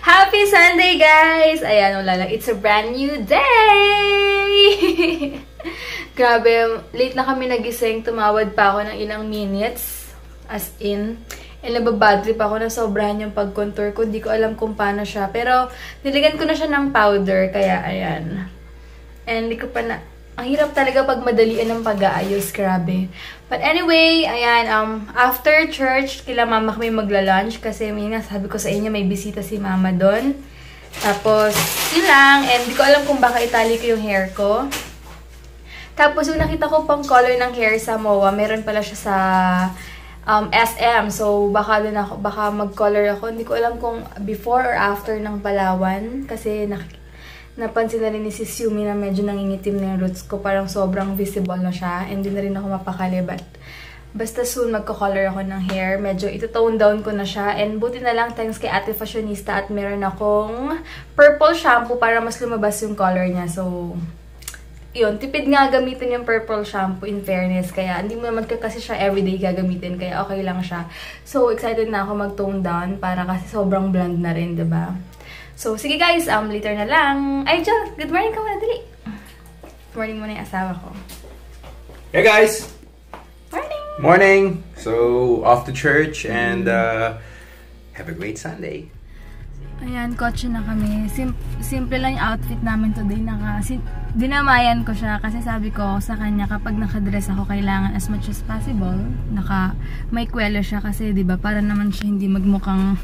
Happy Sunday, guys! Ayan, wala lang. It's a brand new day! Grabe, late na kami nagising. Tumawad pa ako ng ilang minutes. As in, nababad trip ako na sobrahan yung pag-contour ko. Hindi ko alam kung paano siya. Pero, niligan ko na siya ng powder. Kaya, ayan. And, hindi ko pa na... Ang hirap talaga pag madalian ng pag-aayos, grabe. But anyway, ayan, after church, kila mama kami magla-lunch kasi may nga sabi ko sa inyo, may bisita si mama doon. Tapos, yun lang, and di ko alam kung baka itali ko yung hair ko. Tapos, yung nakita ko pang color ng hair sa MOA, meron pala siya sa SM. So, baka mag-color ako. Hindi ko alam kung before or after ng Palawan kasi napansin na rin ni Sis Yumi na medyo nangingitim na yung roots ko. Parang sobrang visible na siya. And hindi na rin ako mapakali. But basta soon magko-color ako ng hair. Medyo ito-tone down ko na siya. And buti na lang thanks kay Ate Fashionista at meron akong purple shampoo para mas lumabas yung color niya. So, yun. Tipid nga gamitin yung purple shampoo in fairness. Kaya hindi mo naman kasi siya everyday gagamitin. Kaya okay lang siya. So, excited na ako mag-tone down para kasi sobrang blonde na rin, diba? So, sige guys, later na lang. Ay, John, good morning ka muna, dali. Good morning muna yung asawa ko. Hey guys! Morning! Morning! So, off to church and have a great Sunday. Ayan, kotse na kami. Simple lang yung outfit namin today. Dinamayan ko siya kasi sabi ko sa kanya kapag nakadress ako, kailangan as much as possible. May kwelo siya kasi, di ba, para naman siya hindi magmukhang...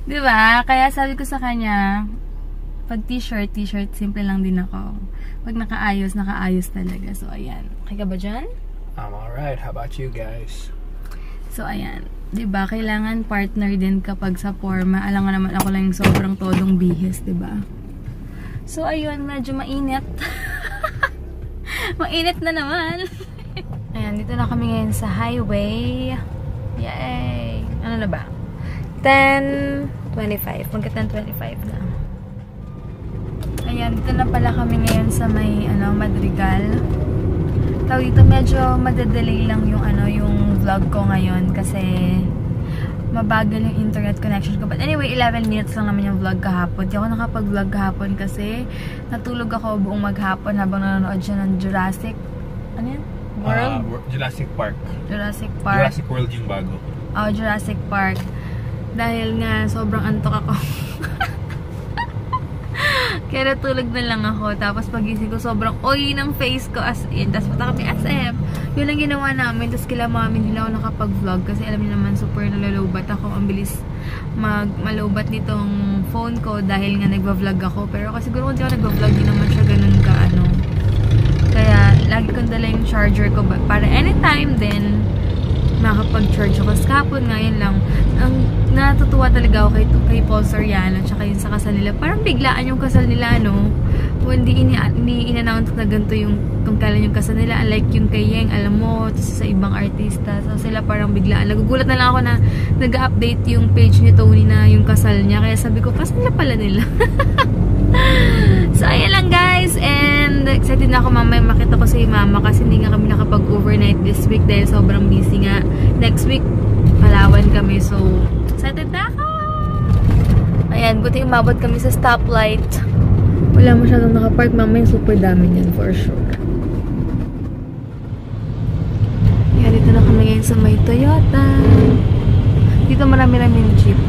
Diba? Kaya sabi ko sa kanya, pag t-shirt, simple lang din ako. Pag nakaayos talaga. So, ayan. Okay ka ba dyan? I'm alright. How about you guys? So, ayan. Diba? Kailangan partner din kapag sa forma. Alam nga naman ako lang yung sobrang todong bihis, diba? So, ayun. Medyo mainit. Mainit na naman. Ayan. Dito na kami ngayon sa highway. Yay! Ano na ba? 10:25. Magka-10:25 na. Ayan, dito na pala kami ngayon sa may Madrigal. Tawag dito, medyo madadelay lang yung vlog ko ngayon kasi mabagal yung internet connection ko. But anyway, 11 minutes lang naman yung vlog kahapon. Di ako nakapag-vlog kahapon kasi natulog ako buong maghapon habang nanonood siya ng Jurassic. Ano yan? World? Jurassic Park. Jurassic Park. Jurassic World yung bago. Oh, Jurassic Park. Dahil nga, sobrang antok ako. Kaya natulog na lang ako. Tapos pagising ko, sobrang oily ng face ko as in. Tapos punta kami SM. Yun lang ginawa namin. Tapos kila mami, hindi lang ako nakapag-vlog. Kasi alam niyo naman, super nalalobat ako. Ang bilis malobat nitong phone ko dahil nga nagba-vlog ako. Pero kasi siguro kung di ako nagba-vlog, di naman siya ganun ka Kaya, lagi kong dala yung charger ko. Para anytime din, makapag-charge ako. Kapon ngayon lang, ang natutuwa talaga ako kay Paul Soriano tsaka yun sa kasal nila. Parang biglaan yung kasal nila, no? Hindi in-announce na ganito kung kailan yung kasal nila. Unlike yung kay Yeng, alam mo, sa ibang artista. So sila parang biglaan. Nagugulat na lang ako na nag-update yung page ni Tony na yung kasal niya. Kaya sabi ko, kasal na pala nila. So ayan lang guys. And excited na ako mamaya makita ko si mama kasi hindi nga kami nakapag-overnight this week dahil sobrang busy nga. Next week, Palawan kami. So, excited na ako! Ayan, buti umabot kami sa stoplight. Wala masyadong nakapark. Mamaya super dami niyan for sure. Ayan, dito na kami ngayon sa may Toyota. Dito marami-raming jeep.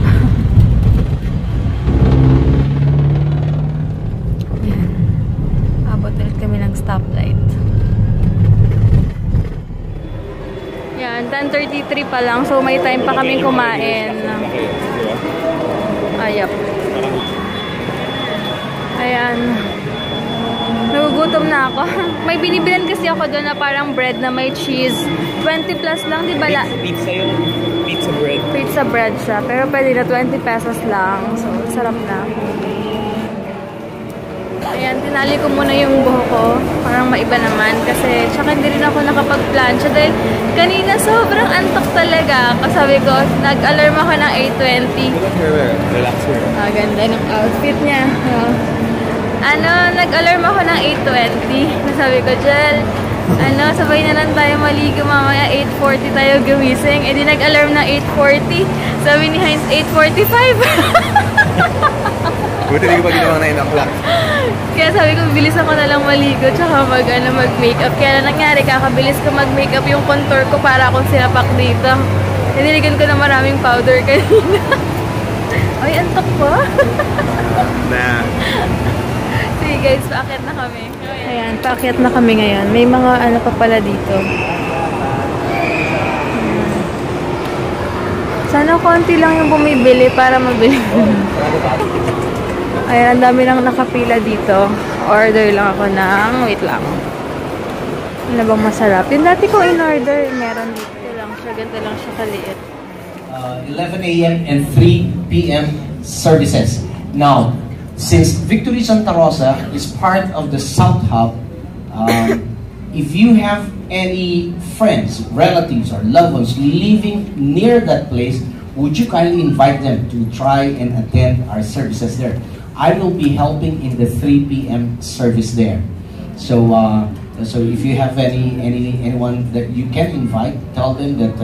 Ayan. Abot ulit kami ng stoplight. Yan, 10:33 pa lang. So, may time pa kaming kumain. Ayap. Ayan. Nagugutom na ako. May binibilan kasi ako doon na parang bread na may cheese. 20 plus lang, di ba? Pizza yun. Pizza bread. Pizza bread siya. Pero pwede na 20 pesos lang. So, sarap na. Ayan, tinali ko muna yung buhok ko. Parang maiba naman. Kasi, tsaka hindi rin ako nakapag-plancha. Dahil kanina sobrang antok talaga. Kasabi ko, nag-alarm ako ng 8:20. Relax her. Ganda ng outfit niya. Nag-alarm ako ng 8:20. Nasabi ko, Jel, Sabay na lang tayo maligo mamaya. 8:40 tayo gumising. Eh di nag-alarm na 8:40. Sabi ni Heinz, 8:45. Buti hindi ko pa ginawa 9 o'clock. Kaya sabi ko, bilis ako na lang maligo tsaka mag-makeup. Kaya na nangyari, kakabilis ko mag-makeup yung contour ko para akong sinapak dito. Nililigan ko na maraming powder kanina. Ay, antok ko. Na. Sige guys, paakyat na kami. Ayan, paakyat na kami ngayon. May mga ano pa pala dito. Sana konti lang yung bumibili para mabili. Ayan, ang dami lang nakapila dito. Order lang ako ng, wait lang. Ano bang masarap? Yung dati ko in-order, meron dito lang siya. Ganito lang siya kaliit. 11 a.m. and 3 p.m. services. Now, since Victory Santa Rosa is part of the South Hub, if you have any friends, relatives, or loved ones living near that place, would you kindly invite them to try and attend our services there? I will be helping in the 3 p.m. service there. So, so if you have anyone that you can invite, tell them that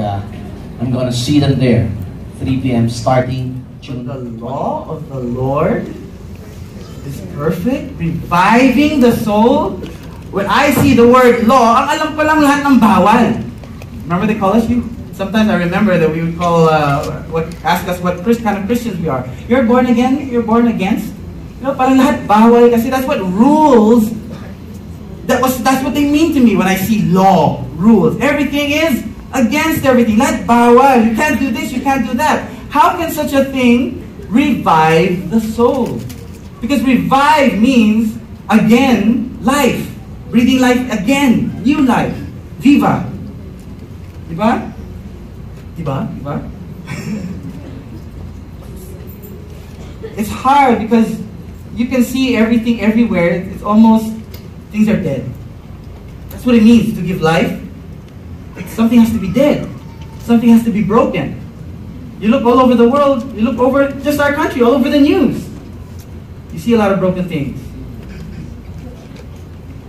I'm gonna see them there, 3 p.m. starting June. The law of the Lord is perfect, reviving the soul. When I see the word law, ang alam ko lang lahat ng bawal. Remember they call us you? Sometimes I remember that we would call, ask us what kind of Christians we are. You're born again? You're born against? You know, parang lahat bawal kasi that's what rules. That's what they mean to me when I see law, rules. Everything is against everything. Lahat bawal. You can't do this, you can't do that. How can such a thing revive the soul? Because revive means, again, life. Breathing life again. New life. Viva. Diba? Diba? Diba? It's hard because you can see everything everywhere. It's almost, things are dead. That's what it means to give life. Something has to be dead. Something has to be broken. You look all over the world, you look over just our country, all over the news. You see a lot of broken things.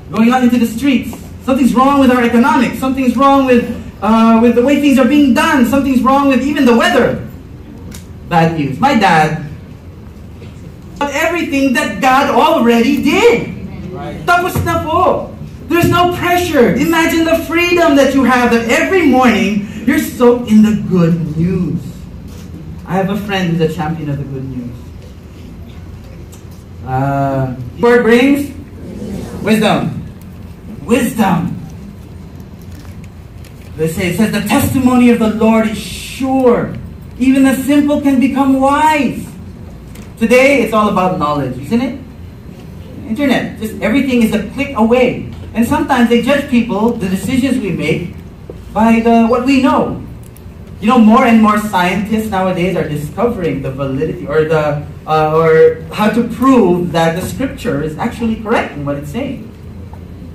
Going out into the streets. Something's wrong with our economics. Something's wrong with the way things are being done. Something's wrong with even the weather. Bad news. My dad, everything that God already did. Tapos na po. There's no pressure. Imagine the freedom that you have, that every morning you're soaked in the good news. I have a friend who's a champion of the good news. Word brings wisdom. Wisdom. It says the testimony of the Lord is sure. Even the simple can become wise. Today it's all about knowledge, isn't it? Internet, just everything is a click away. And sometimes they judge people, the decisions we make, by what we know. You know, more and more scientists nowadays are discovering the validity or how to prove that the scripture is actually correct in what it's saying.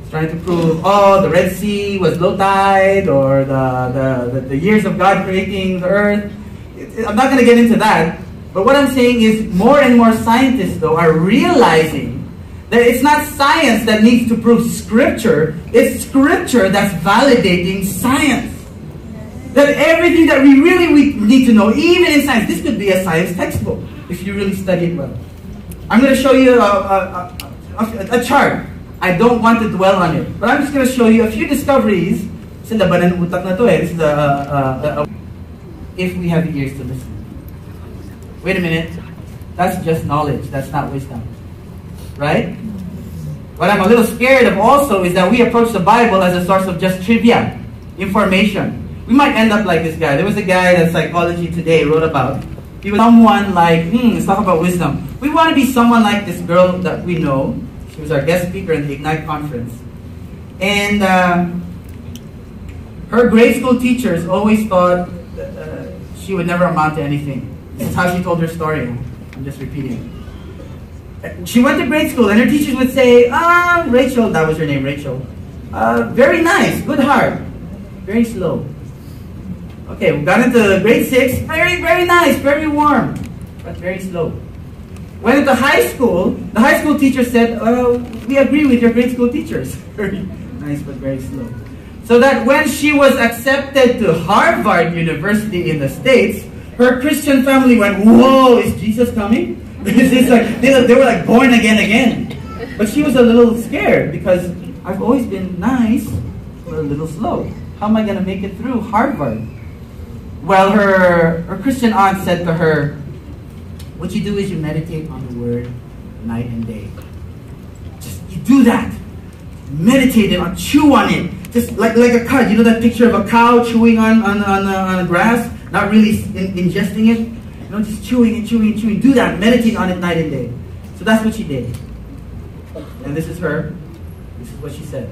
It's trying to prove, the Red Sea was low tide, or the years of God creating the earth. I'm not going to get into that. But what I'm saying is more and more scientists, though, are realizing that it's not science that needs to prove scripture, it's scripture that's validating science. That everything that we need to know, even in science, this could be a science textbook if you really study it well. I'm going to show you a chart. I don't want to dwell on it, but I'm just going to show you a few discoveries. This is if we have the ears to listen. Wait a minute. That's just knowledge. That's not wisdom. Right? What I'm a little scared of also is that we approach the Bible as a source of just trivia, information. We might end up like this guy. There was a guy that Psychology Today wrote about. He was someone like, let's talk about wisdom. We want to be someone like this girl that we know. She was our guest speaker in the Ignite conference. And her grade school teachers always thought she would never amount to anything. This is how she told her story. I'm just repeating it. She went to grade school and her teachers would say, Rachel, that was her name, Rachel. Very nice, good heart. Very slow. Okay, we got into grade 6, very, very nice, very warm, but very slow. Went into high school, the high school teacher said, we agree with your grade school teachers. Very nice but very slow. So that when she was accepted to Harvard University in the States, her Christian family went, "Whoa, is Jesus coming?" It's like, they were like born again. But she was a little scared because I've always been nice, but a little slow. How am I going to make it through Harvard? Well, her Christian aunt said to her, what you do is you meditate on the word night and day. Just, you do that. Meditate it, chew on it. Just like a cow. You know that picture of a cow chewing on the grass? Not really ingesting it? You know, just chewing and chewing and chewing. Do that. Meditate on it night and day. So that's what she did. And this is her. This is what she said.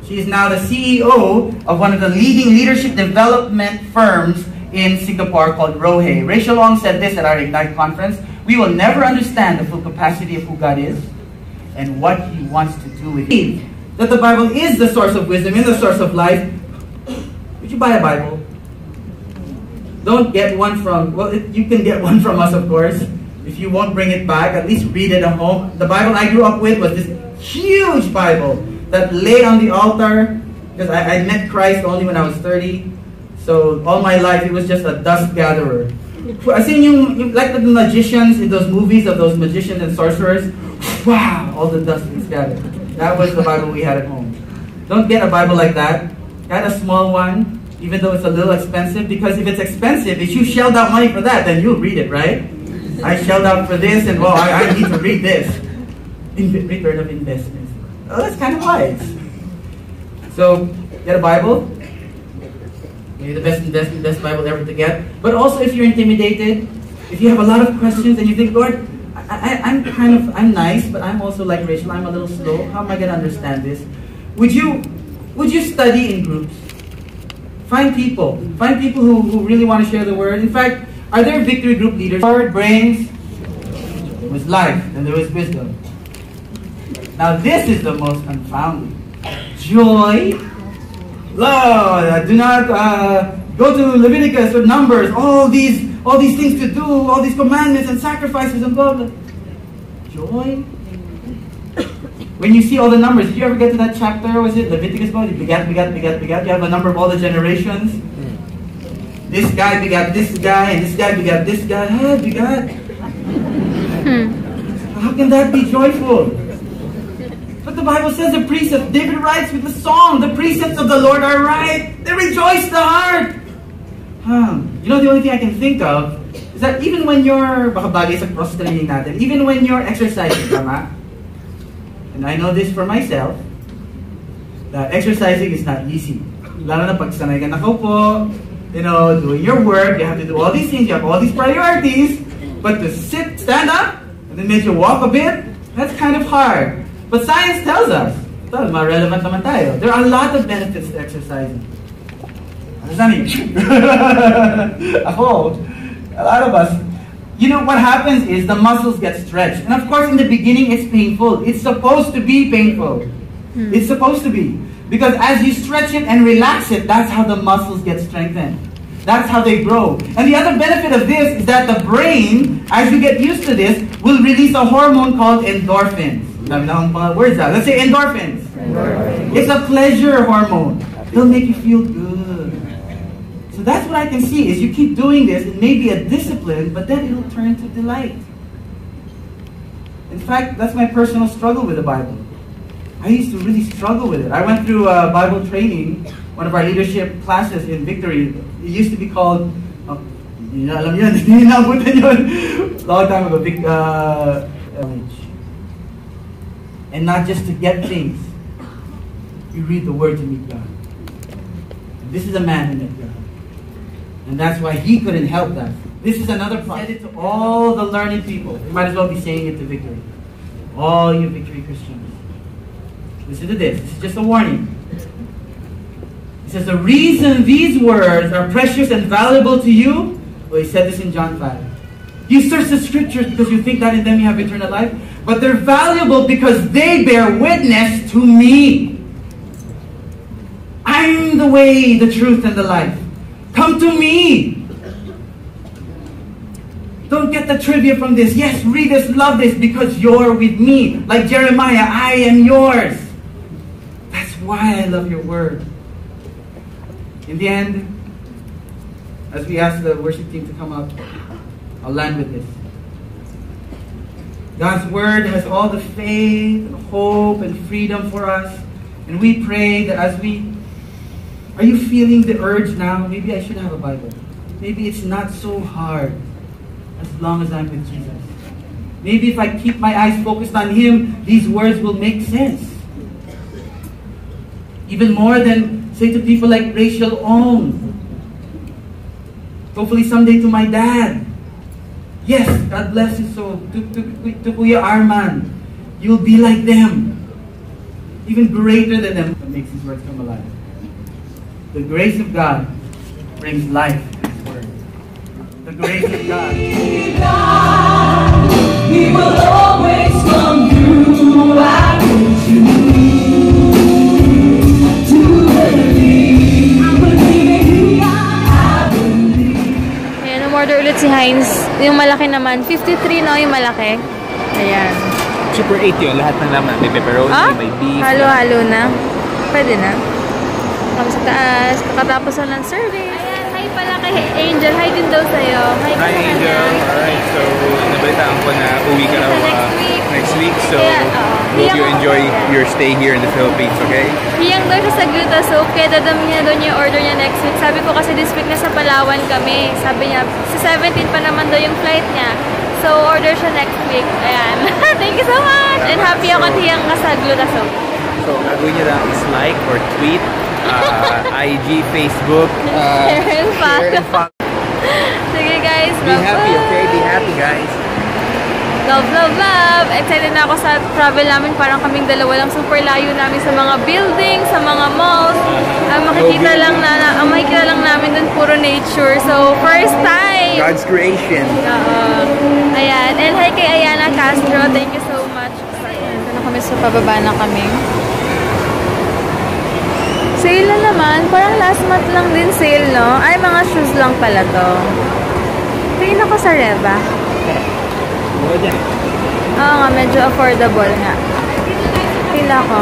She is now the CEO of one of the leading leadership development firms in Singapore called Rohe. Rachel Ong said this at our Ignite conference: "We will never understand the full capacity of who God is and what He wants to do with it." That the Bible is the source of wisdom and the source of life. Would you buy a Bible? Don't get one from, well, you can get one from us, of course. If you won't bring it back, at least read it at home. The Bible I grew up with was this huge Bible that lay on the altar, because I met Christ only when I was 30. So all my life it was just a dust gatherer. I seen you like the magicians in those movies of those magicians and sorcerers. Wow, all the dust is gathered. That was the Bible we had at home. Don't get a Bible like that. Get a small one, even though it's a little expensive, because if it's expensive, if you shelled out money for that, then you'll read it, right? I shelled out for this, and well, I need to read this. Return of investments. Oh, that's kind of wise. So, get a Bible. Maybe the best Bible ever to get. But also, if you're intimidated, if you have a lot of questions and you think, Lord, I'm nice, but I'm also like Rachel. I'm a little slow. How am I going to understand this? Would you study in groups? Find people who really want to share the word. In fact, are there victory group leaders? Lord brings, there was life and there was wisdom. Now this is the most confounding. Joy, love. Do not go to Leviticus or Numbers. All these things to do, all these commandments and sacrifices and blah blah. Joy. When you see all the numbers, did you ever get to that chapter? Was it Leviticus? Begat. You have a number of all the generations. This guy begat this guy, and this guy begat this guy. Begat. How can that be joyful? But the Bible says the precepts, David writes with the song, the precepts of the Lord are right. They rejoice the heart. You know, the only thing I can think of is that even when you're, baka bagay sa cross training natin, even when you're exercising, tama? And I know this for myself, that exercising is not easy. Lalo na pag sanay ka nakaupo, you know, doing your work, you have to do all these things, you have all these priorities, but to stand up, and then make you walk a bit, that's kind of hard. But science tells us, relevant naman tayo, there are a lot of benefits to exercising. Understand me? Ako, a lot of us, you know what happens is the muscles get stretched. And of course in the beginning it's painful. It's supposed to be painful. It's supposed to be. Because as you stretch it and relax it, that's how the muscles get strengthened. That's how they grow. And the other benefit of this is that the brain, as you get used to this, will release a hormone called endorphins. Words out. Let's say endorphins. It's a pleasure hormone. It'll make you feel good. So that's what I can see is you keep doing this. It may be a discipline, but then it'll turn to delight. In fact, that's my personal struggle with the Bible. I used to really struggle with it. I went through Bible training, one of our leadership classes in Victory. It used to be called, long time ago, big and not just to get things. You read the Word to meet God. And this is a man who met God. And that's why he couldn't help that. This is another problem. Said it to all the learned people. You might as well be saying it to Victory. All you Victory Christians. Listen to this. This is just a warning. It says, the reason these words are precious and valuable to you, well, he said this in John 5. You search the scriptures because you think that in them you have eternal life, but they're valuable because they bear witness to me. I'm the way, the truth, and the life. Come to me. Don't get the trivia from this. Yes, read this, love this, because you're with me. Like Jeremiah, I am yours. That's why I love your word. In the end, as we ask the worship team to come up, I'll land with this. God's word has all the faith and hope and freedom for us. And we pray that as we... Are you feeling the urge now? Maybe I should have a Bible. Maybe it's not so hard as long as I'm with Jesus. Maybe if I keep my eyes focused on Him, these words will make sense. Even more than say to people like Rachel Ong. Hopefully someday to my dad. Yes, God bless his soul. To Kuya Arman. You'll be like them. Even greater than them. That makes His words come alive. The grace of God brings life to His word. The grace of God. He will always come through. I will choose to believe. I believe. I believe. Ayan, umorder ulit si Heinz. Yung malaki naman. 53, no? Yung malaki. Ayan. Super 8 yun. Lahat ng laman. May pepperoni, may beef. Halo-halo na. Pwede na. Kami sa taas. Kakatapos na ng service. Ayan, hi pala kay Angel. Hi din daw sa'yo. Hi Angel. Alright, so nabalitaan ko na uwi ka raw next week. So, hope you enjoy your stay here in the Philippines, okay? Hiyang daw siya sa Gluta Soap, kaya dadami niya doon yung order niya next week. Sabi ko kasi this week nasa Palawan kami. Sabi niya, sa 17 pa naman daw yung flight niya. So, order siya next week. Ayan. Thank you so much! And happy ako at hiyang ka sa Gluta Soap. So, gagawin niyo lang is like or tweet, IG, Facebook, share and follow. Sige guys, be happy, okay? Be happy, guys. Love, love, love! Excited na ako sa travel namin. Parang kaming dalawa lang. Super layo namin sa mga buildings, sa mga malls. Ang makikita lang namin dun puro nature. So, first time! God's creation. Ayan. And hi kay Ayana Castro. Thank you so much. Ayan. Ito na kami sa pababa na kami. Sale na naman. Parang last month lang din sale, no? Ay, mga shoes lang pala to. Tingin ako sa Reva. Oo nga, medyo affordable nga. Tingin ako.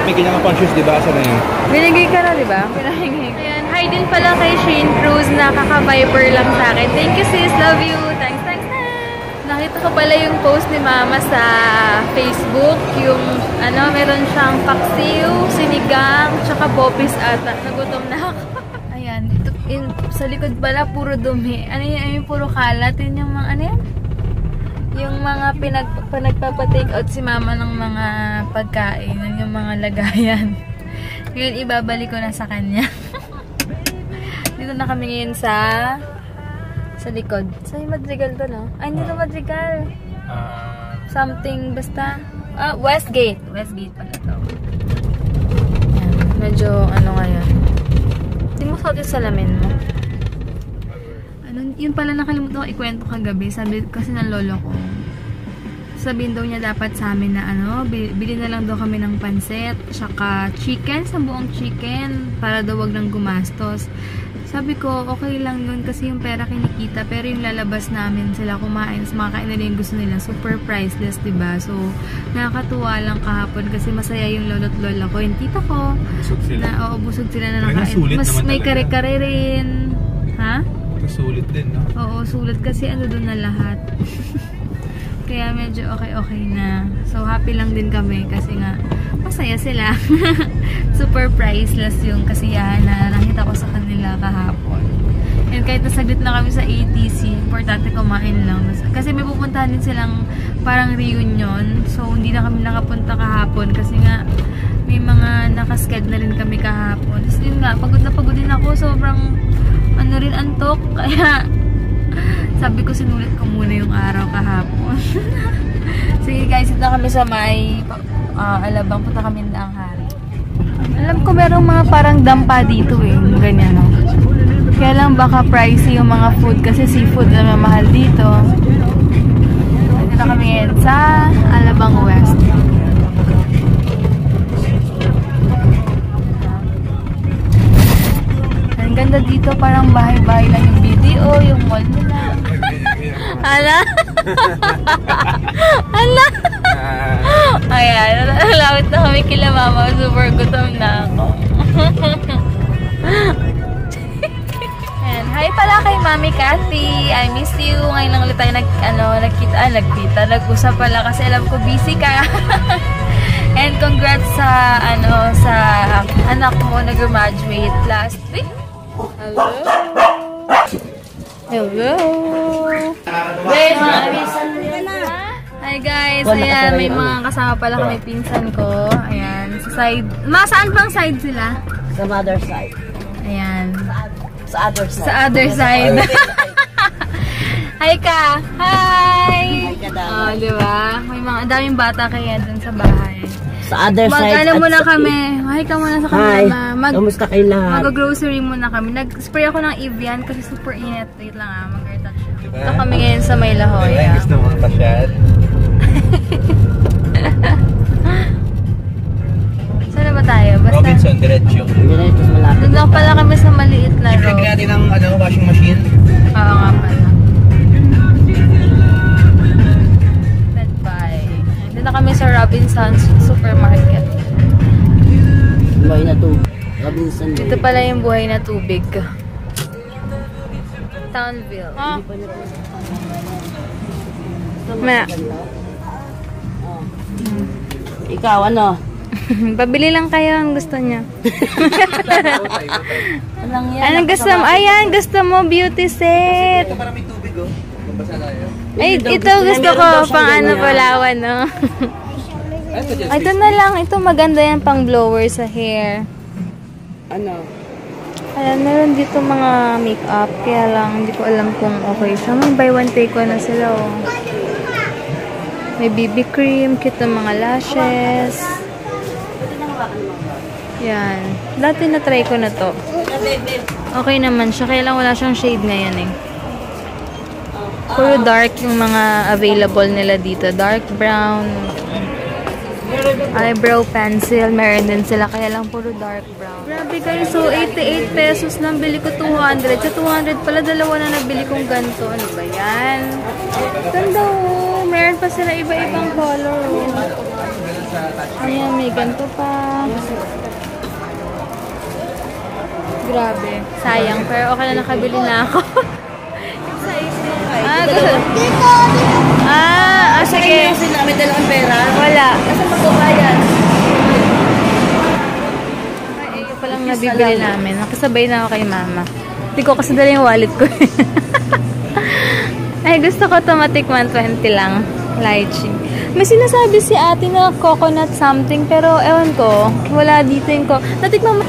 May kailangan pang shoes, diba? Saan na yun? Binigay ka na, diba? Pinahingay. Ayan, hi din pala kay Shane Cruz na kaka-Viper lang sa akin. Thank you sis, love you. Thanks, thanks, thanks. Nakita ko pala yung post ni Mama sa Facebook. Yung, meron siyang paksiw, sinigang, tsaka popis ata. Nagutom na ako. Ayan, sa likod pala, puro dumi. Ano yun, puro kalat. Yun yung mga, yung mga pinagpapatake out si Mama ng mga pagkain. Yun yung mga lagayan. Ngayon, ibabalik ko na sa kanya. Dito na kami ngayon sa likod. Sa Madrigal to, no? Ay, hindi to Madrigal. Something, basta. Westgate. Westgate pala to. Ayan, medyo, ngayon. Hindi mo suot yung salamin mo. Yun pala nakalimutan ko ikwento kagabi. Sabi kasi ng lolo ko. Sabihin daw niya dapat sa amin na bili na lang daw kami ng pansit, saka chicken, sa buong chicken, para daw wag nang gumastos. Sabi ko, okay lang yun kasi yung pera kinikita, pero yung lalabas namin sila kumain, makakain nila yung gusto nila, super priceless, diba? So, nakakatuwa lang kahapon kasi masaya yung lolo't lola ko, yung tita ko. Busog sila. Busog sila na nakain. Mas may kare-kare rin. Ha? Sulit din, no? Oo, sulit kasi doon na lahat. Kaya medyo okay na. So, happy lang din kami kasi nga, masaya sila. Super priceless yung kasiyahan na nakita ko sa kanila kahapon. And kahit nasaglit na kami sa ATC, importante kumain lang. Kasi may pupuntahan din silang parang reunion. So, hindi na kami nakapunta kahapon kasi nga, may mga nakasked na rin kami kahapon. Tapos yun nga, pagod na pagod din ako. Sobrang rin antok, kaya sabi ko sinulit ko muna yung araw kahapon. Sige guys, ito kami sa may Alabang, punta kami na ang hari. Alam ko merong mga parang dampa dito ganyan, no? Kaya lang baka pricey yung mga food kasi seafood na mahal dito. Dito kami ngayon sa Alabang West. Ganda dito, parang bahay-bahay lang yung BDO, yung mall nila. Hala? Hala? Ayan, nalawit na kami kila mama. Super gutom na ako. Ayan, hi pala kay Mami Cathy. I miss you. Ngayon lang ulit tayo nag-usap pala kasi alam ko busy ka. And congrats sa anak mo na graduate last week. Hello. Hello. Hi guys, ayan, may mga kasama pala kami pinsan ko. Ayan, sa side. Saan bang side sila? Sa mother side. Ayan. Sa other side. Sa other side. Hi ka! Hi! Hi ka daw. Oh, diba? May mga daming bata kaya dun sa bahay. Sa other side. Mag-ano muna kami. Hi ka muna sa kanila. Kamusta kayo lahat? Mag-grocery muna kami. Nag-spray ako ng Evian kasi super init. Wait lang mag-retouch. Ito kami ngayon sa May La Jolla. Gusto mong pasyal? Saan ba tayo? Basta Robinson, diretso. Diretso malapit. doon lang pala kami sa maliit na Check road. natin ang washing machine. Oo nga pala. Bed Buy. Doon na kami sa Robinson's Supermarket. Buhay na to. Robinson. Dito pala yung buhay na tubig. Townville. Oh. Ma. Ikaw, ano? Pabili lang kayo ang gusto niya. Anong yan? Anong gusto mo? Ayan, gusto mo beauty set. Ito para may tubig oh. Mabasa tayo. Ay, ito gusto ko pang ano Palawan, no? Ay, ito na lang. Ito maganda yan pang blower sa hair. Ano? Ayan, meron dito mga makeup. Kaya lang, hindi ko alam kung okay siya. May buy one take one na sila, oh. May BB cream, cute ng mga lashes. Yan. Dati na-try ko na to. Okay naman siya. Kaya lang wala siyang shade ngayon, eh. Puro dark yung mga available nila dito. Dark brown. Eyebrow pencil. Meron din sila. Kaya lang puro dark brown. Grabe guys. So, 88 pesos lang. Bili ko 200. Sa 200 pala, dalawa na nabili kong ganito. Ano ba yan? Ganda oh. Meron pa sila iba-ibang color oh. Ayan, may ganito pa. Grabe. Sayang. Pero okay na nakabili na ako. Gusto. Sige. May dalang pera? Wala. Kasi magbabayad. Ay, ito palang nabibili namin. Nakasabay na ako kay mama. Hindi ko kasi dala yung wallet ko. Ay, gusto ko automatic 120 lang. Lychee. May sinasabi si ate na coconut something, pero ewan ko, wala dito yung natikman mo.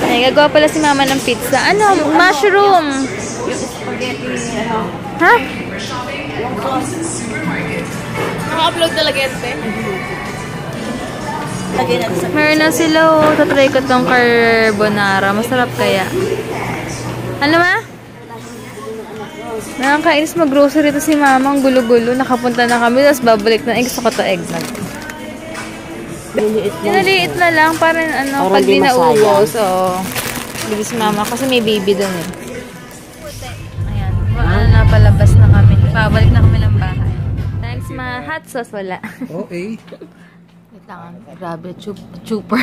Ay, gagawa pala si mama ng pizza. Ano? Mushroom. Ha? Naka-upload talaga ito eh. Meron na sila oh. Tatry ko tong carbonara. Masarap kaya. Ano ma? Nakakainis mag-grocery to si mama. Ang gulo-gulo. Nakapunta na kami. Tapos babalik na. Gusto ko to eggnog. Pinaliit na lang. Parang ano, pag di nauwo. So, bili si mama. Kasi may baby dun eh. Ayan. Na palabas na kami. Pabalik na kami ng bahay. Thanks ma. Hot sauce wala. Okay. Wait lang. Grabe. Super.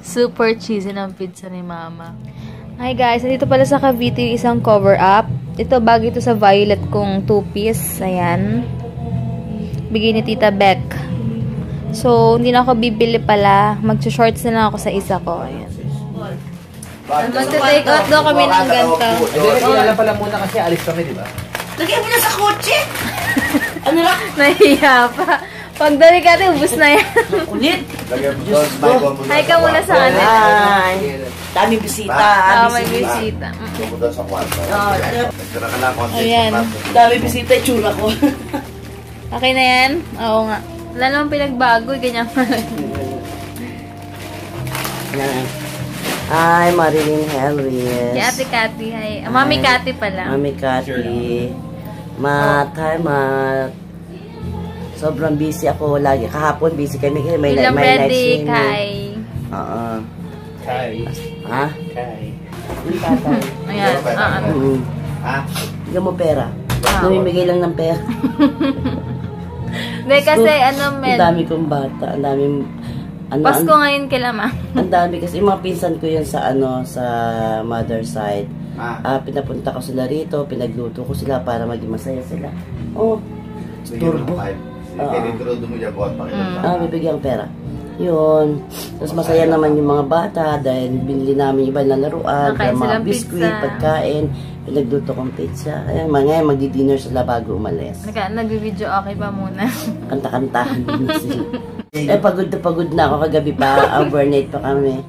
Super cheesy ng pizza ni mama. Hi guys, nandito pala sa Cavite yung isang cover up. Ito, bagay ito sa violet kong 2-piece. Ayan. Bigay ni Tita Beck. So, hindi na ako bibili pala. Mag-shorts na lang ako sa isa ko. Ayan. Mag-take out daw kami ng ganito. Alam pala muna kasi alis kami, di ba? Lagyan mo na sa kotse! Ano lang? Nahiya pa. Pag dali ka rin, ubus na yan. Kulit! Hi ka muna sa kanila. Hi! Daming bisita. May bisita. Pumunta sa kwarto. Nagtira ka na konti. Ayan. Daming bisita, itsura ko. Okay na yan? Oo nga. Wala namang pinagbago. Ganyan pa. Hi, Marilyn Henry. Si Ate Cathy. Hi. Mami Cathy pala. Mami Cathy. Hi, Mat. Sobrang busy ako lagi. Kahapon busy kami kasi may Ilang night ready, swimming. Kai. Oo. Kai. Ha? Kai. Ayan. Ha? Bigyan mo pera. Namimigay lang ng pera. Hindi kasi ano men. Ang dami kong bata, ang daming Pasko ngayon kila ma. Ang dami kasi yung mga pinsan ko yan sa sa mother side. Pinapunta ko sila rito, pinagluto ko sila para maging masaya sila. Oh, turbo. Bibigyan ng pera. Yun. Tapos masaya naman yung mga bata dahil binili namin iba na laruan, mga biskuit, pagkain. Pinagluto kong pizza. Ayan, ngayon magdi-dinner sila bago umalis. Nag-video okay pa muna. Kanta-kantahan din sila. Pagod na ako kagabi pa. Overnight pa kami.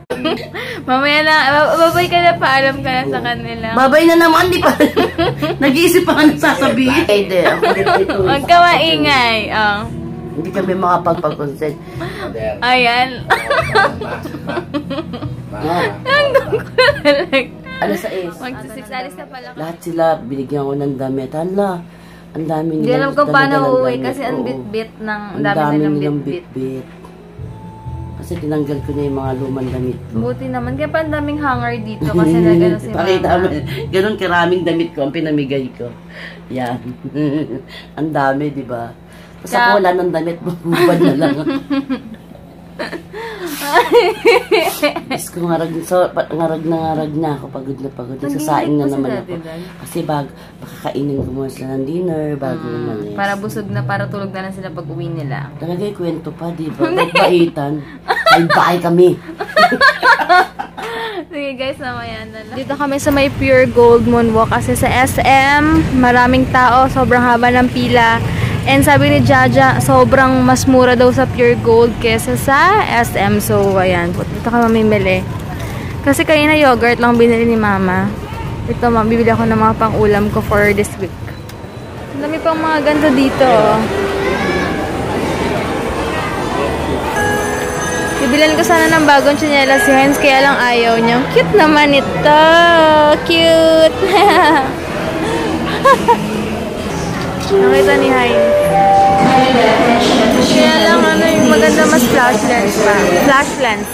Mamaya na, babay ka na, paalam ka na sa kanila. Babay na naman, di pa. Nag-iisip pa nga nagsasabihin. Huwag ka maingay. Hindi kami makapagpag-consent. Ayan. Alas 6. Mag-6 alis na pala. Lahat sila, binigyan ko ng damit. Hala, ang dami nilang... Hindi alam kung paano uuwi kasi ang bit-bit ng dami nilang bit-bit. Kasi tinanggal ko na yung mga lumang damit ko. Buti naman. Kaya pa ang daming hanger dito kasi nagano si Pakita mo, ganun karaming damit ko ang pinamigay ko. Yan. Ang dami, di ba? Kasi ako wala ng damit, bubad na lang. Is ko ngarag na ako, pagod na pagod. Sasaing na naman ako. Kasi pakakainin ko muna sila ng dinner bago umalis. Para busog na, para tulog na lang sila pag uwi nila. Talaga kwento pa, di ba? Baitan. Bye kami. Sige guys, mamaya na lang. Dito kami sa may Pure Gold Moonwalk kasi sa SM, maraming tao, sobrang haba ng pila. And sabi ni Jaja, sobrang mas mura daw sa Pure Gold kesa sa SM. So, ayan. Dito ka mamimili. Kasi kanina yogurt lang binili ni Mama. Ito, bibili ako ng mga pang-ulam ko for this week. Ang dami pang mga ganito dito. Bibilan ko sana ng bagong tsinelas si Heinz, kaya lang ayaw niya. Cute naman ito. Cute. Nakita ni Heinz. Kaya lang yung maganda mas flash lens pa. Flash lens.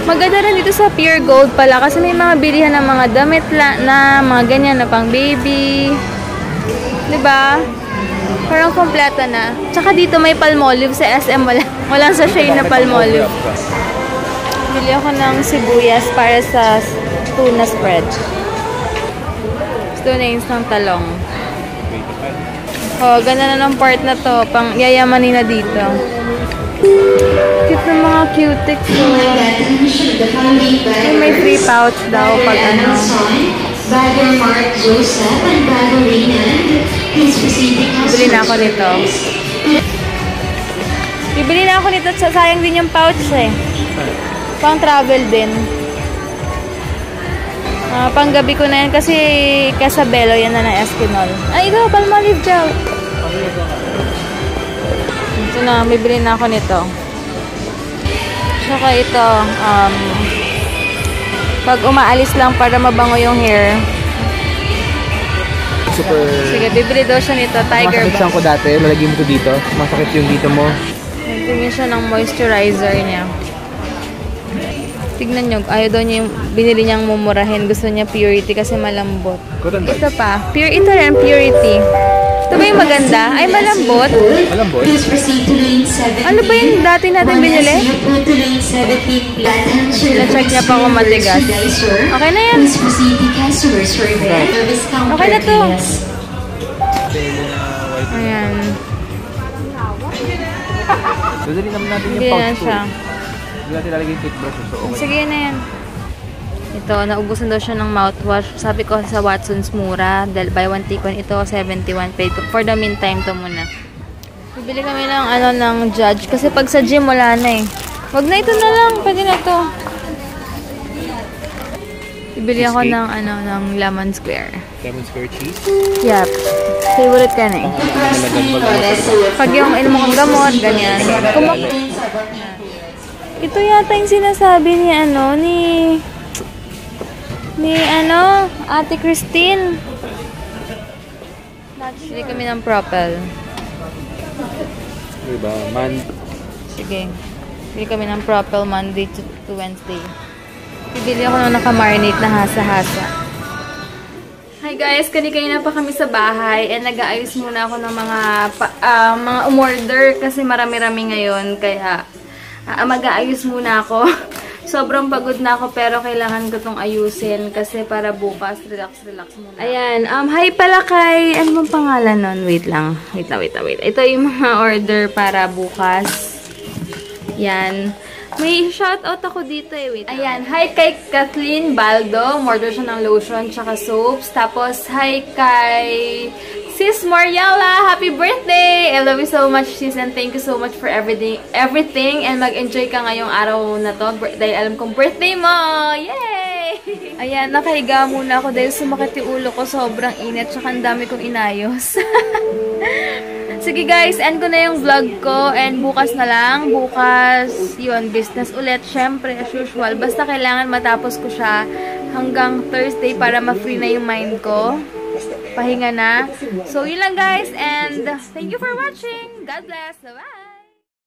Maganda rin dito sa Pure Gold pala kasi may mga bilihan ng mga damit na mga ganyan na pang baby. Diba? Parang kompleto na. Tsaka dito may Palmolive sa SM. Walang sachet na Palmolive. Bili ako ng sibuyas para sa tuna spread. Gusto na yung ng talong. Oh, ganda na ng part na to. Pang yayamanin na dito. Cute ng mga cutics. May free pouch daw pag ano. Bagger Mark Joseph and Bagger Raymond. Bibili na ako nito. Bibili na ako nito. Sayang din yung pouch eh. Pang travel din. Panggabi ko na yan kasi Casabello yan na ng Espinol. Ay, ito, Palmolive gel. Ito na, bibili na ako nito. Saka ito, pag umaalis lang para mabango yung hair. Super... Sige, bibili daw siya nito, Tiger Masakit saan ko dati, malagay mo ko dito. Masakit yung dito mo. Tingin siya ng moisturizer niya. Tignan nyo, ayaw daw niya yung binili niyang mumurahin. Gusto niya purity kasi malambot. Ito pa, ito rin, purity. Ito ba yung maganda? Ay, malambot. Malambot? Ano ba yung dati natin binili? Na-check niya pa kung matigas. Okay na yan. Okay na to. Ayan. Dadali naman natin yung Hindi na pouch siya. Hindi natin lalagay yung toothbrush. So, okay. Sige na yan. Ito, naubusan daw siya ng mouthwash. Sabi ko sa Watson's mura. Dahil buy one take one ito, 71 paid. For the meantime, to muna. Bibili kami ng ng Judge. Kasi pag sa gym, wala na eh. Wag na, ito na lang. Pwede na to. Bibili ako ng ng lemon square. Lemon square cheese? Yep. Favorite ka na eh. Pag yung ilmo kong gamot, ganyan. Ito yata yung sinasabi ni Ate Christine. Bili kami ng Propel. Diba? Sige. Bili kami ng Propel Monday to Wednesday. Bibili ako ng nakamarinate na hasa-hasa. Hi guys, kanina pa kami sa bahay and nag-aayos muna ako ng mga umorder kasi marami-rami ngayon kaya mag-aayos muna ako. Sobrang pagod na ako pero kailangan ko tong ayusin kasi para bukas relax muna. Ayan, hi pala kay, ano bang pangalan nun? Wait lang. Ito yung mga order para bukas. Yan. May shoutout ako dito eh. Wait. Ayan. Hi kay Kathleen Baldo. Order siya ng lotion tsaka soaps. Tapos, hi kay Sis Mariela. Happy birthday! I love you so much, sis. And thank you so much for everything. And mag-enjoy ka ngayong araw na to. Dahil alam kong birthday mo! Yay! Ayan. Nakahiga muna ako dahil sumakit yung ulo ko. Sobrang init. Tsaka ang dami kong inayos. Sige guys, end ko na yung vlog ko and bukas na lang. Bukas, yun, business ulit. Syempre, as usual. Basta kailangan matapos ko siya hanggang Thursday para ma-free na yung mind ko. Pahinga na. So, yun lang guys and thank you for watching. God bless. Bye!